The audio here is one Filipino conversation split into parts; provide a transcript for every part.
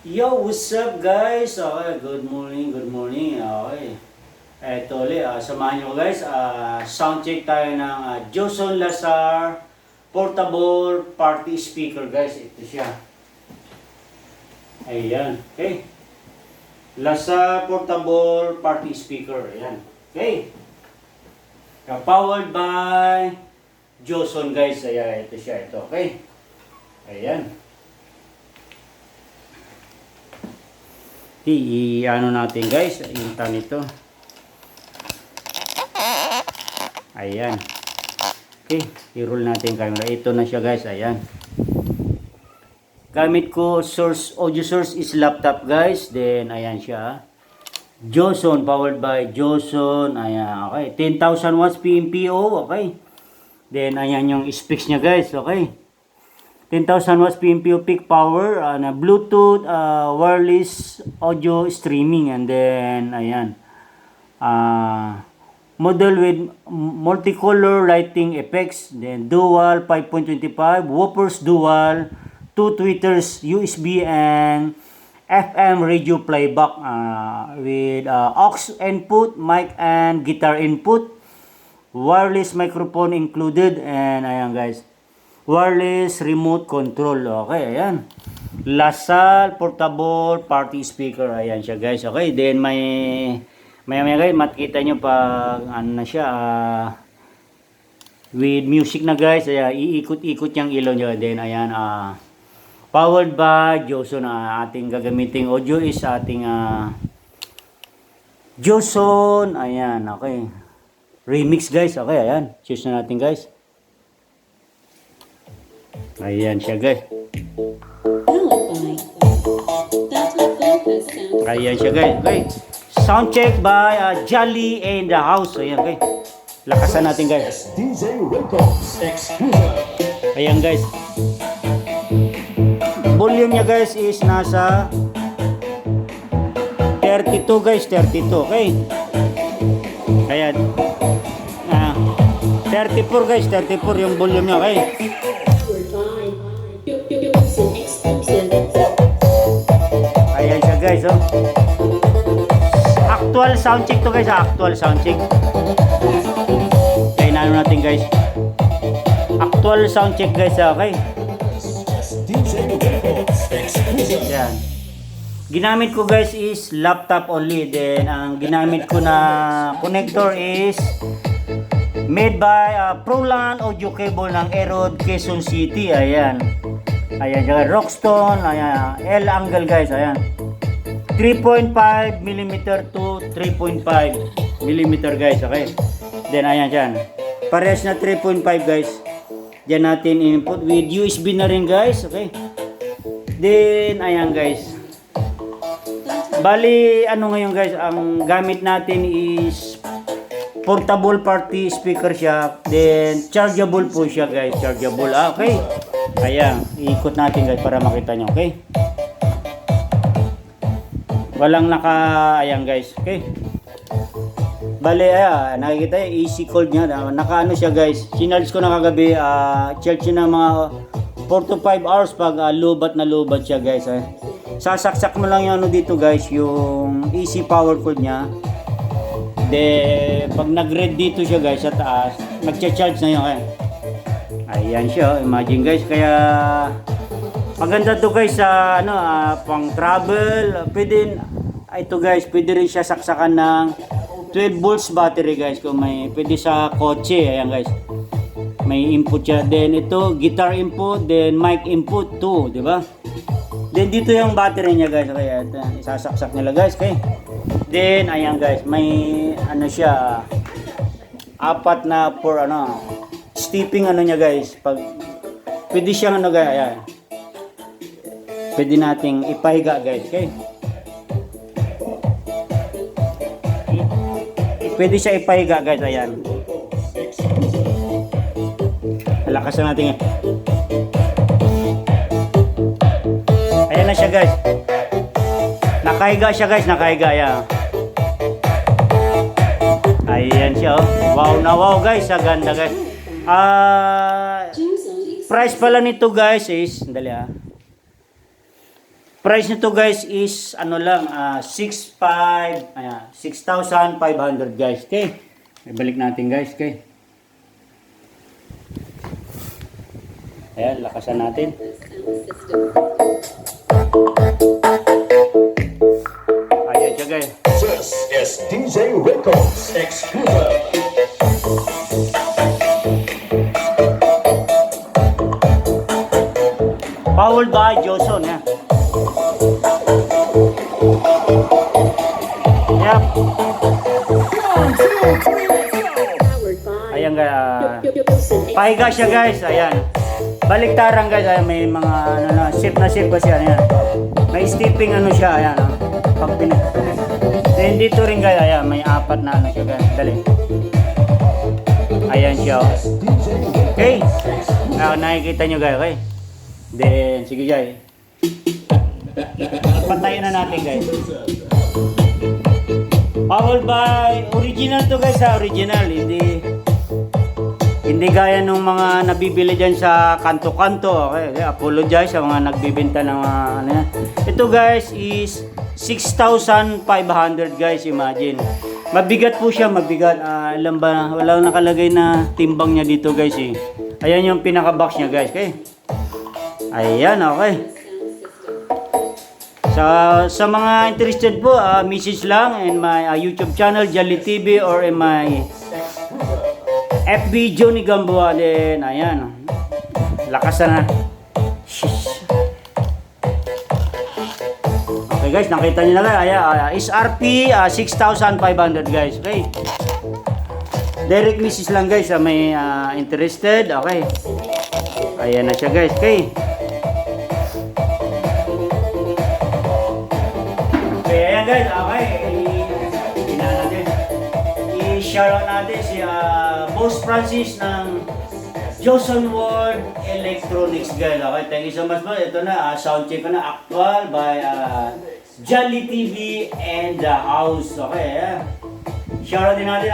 Yo, what's up guys? Okay, good morning, good morning. Okay. Eto ulit, samahan nyo guys. Sound check tayo ng Joson Lazar Portable Party Speaker guys. Ito siya. Ayan. Okay. Lazar Portable Party Speaker. Ayan. Okay. Powered by Joson guys. Ayan, ito siya. Ito. Okay. Ayan. I-ano natin guys, inta nito. Ayan. Okay, i-roll natin camera. Ito na siya guys, ayan. Gamit ko source, audio source is laptop guys. Then ayan siya. Joson, powered by Joson. Ayan, okay. 10,000 watts PMPO, okay. Then ayan yung specs niya guys, okay. 10,000 watts PMPO peak power, na Bluetooth, wireless audio streaming, and then ayan, model with multicolor lighting effects, then dual 5.25 whoopers, dual 2 tweeters, USB and FM radio playback, with aux input, mic and guitar input, wireless microphone included, and ayan guys, wireless remote control. Okay, ayan. Lazar Portable Party Speaker. Ayan siya guys. Okay, then may guys, makita nyo pag ano na siya, with music na guys. Ayan, iikot-ikot yung ilaw nyo. Then ayan, powered by Joson. Ating gagamiting audio is ating Joson. Ayan, okay. Remix guys. Okay, ayan. Choose na natin guys. Ayan siya guys. Ayan siya guys. Okay. Sound check by Jolly in the house. Ayan guys. Lakasan natin guys. Ayan guys. Volume niya guys is nasa 32 guys. 32. Okay. Ayan. 34 guys. 34 yung volume niya. Okay. Ayan siya guys, oh. Actual sound check to guys, actual sound check. Kaya naano natin guys. Actual sound check guys, okay. Ayan. Ginamit ko guys is laptop only. Then ang ginamit ko na connector is made by Proland audio cable ng Erod, Quezon City. Ayan. Ayan, Rockstone, ayan, L angle guys, ayan. 3.5 mm to 3.5 mm guys, okay. Then ayan dyan. Parehas na 3.5 guys. Diyan natin input with USB na rin guys, okay. Then ayan guys. Bali, ano ngayon guys, ang gamit natin is portable party speaker siya. Then chargeable po siya guys, chargeable, okay. Ayan, ikot natin guys para makita nyo, okay? Walang ayan guys, okay? Bale, ayan, nakikita yung easy cold nya, nakaano siya guys. Sinarge ko na kagabi, charge yun ng mga 4 to 5 hours pag lubat na lubat siya guys. Sasaksak mo lang yung ano dito guys, yung easy power cord nya. De, pag nag-red dito siya guys sa taas, magcha-charge na yun, okay? Ayan siya, imagine guys, kaya maganda to guys sa pang travel. Pwede ito guys, pwede rin siya saksakan ng 12 volts battery guys kung may pwede sa kotse. Ayan guys. May input siya. Then ito guitar input, then mic input too, di ba? Then dito yung battery niya guys. Kaya ito, isasaksak nila guys, okay? Then ayan guys, may siya, apat na stepping niya guys. Pag pwede siyang guys, ayan. Pwede nating ipahiga guys, okay? Pwede siya ipahiga guys, ayan. Lakasan natin. Ayan na siya guys. Nakahiga siya guys, nakahiga, ayan. Ayan siya, oh. Wow na wow guys, ganda guys. Price pala nito guys is, dali Price nito guys is ano lang 6,500 guys. Okay. Ibalik natin guys, okay. Ayan, lakasan natin. Ayan siya guys. This is DJ Records exclusive. Powered by Johnson, yeah. Yep. Ayan guys. Pahiga siya guys, ayan. Baliktaran guys, ayan, may mga ano na, shape kasi ayan. May stepping ano siya, ayan. Pag then dito rin guys, ayan, may apat na ano siya guys. Dali. Ayan siya. Oh. Okay. Nakikita nyo guys, okay. Then, sige guys. Patayin na natin guys. Powered by, original to guys ha, original. Hindi gaya nung mga nabibili dyan sa kanto-kanto. Okay, apologize sa mga nagbibenta ng mga ano yan. Ito guys is 6,500 guys, imagine. Mabigat po siya, mabigat. Alam ba, walang nakalagay na timbang niya dito guys eh. Ayan yung pinaka-box niya guys, okay. Ayan, okay. Sa mga interested po, message lang in my YouTube channel, Jolly TV, or in my FB Johnny Gamboa din. Ayan. Lakas na. Okay guys, nakita niyo na guys. Ayan, SRP 6,500 guys. Okay. Direct message lang guys sa may interested. Okay. Ayan na siya guys. Okay. Okay, ayan guys. Okay. I-shoutout natin si Boss Francis ng Johnson World Electronics guys. Okay, thank you so much bro. Ito na, sound check ko na actual by Jolly TV and the house. Okay, shoutout din natin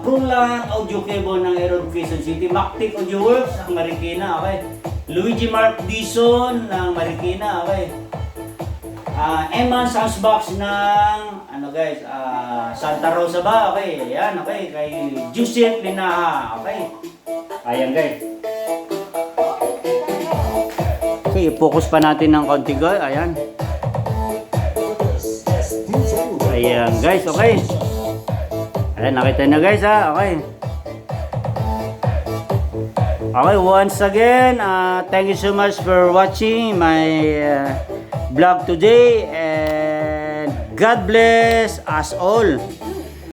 Prunlan Audio Cable ng Aeron Quezon City, Mactic Audio Works ng Marikina. Okay, Luigi Mark Dison ng Marikina. Okay, Eman Soundsbox ng ano guys, Santa Rosa ba? Okay, ayan, okay, kay Joseph Linaha. Okay. Ayan guys. Okay, focus pa natin ng konti guys. Ayan. Ayan guys, okay. Ayan, nakita na guys ha. Okay. Okay, once again, thank you so much for watching my vlog today, and God bless us all.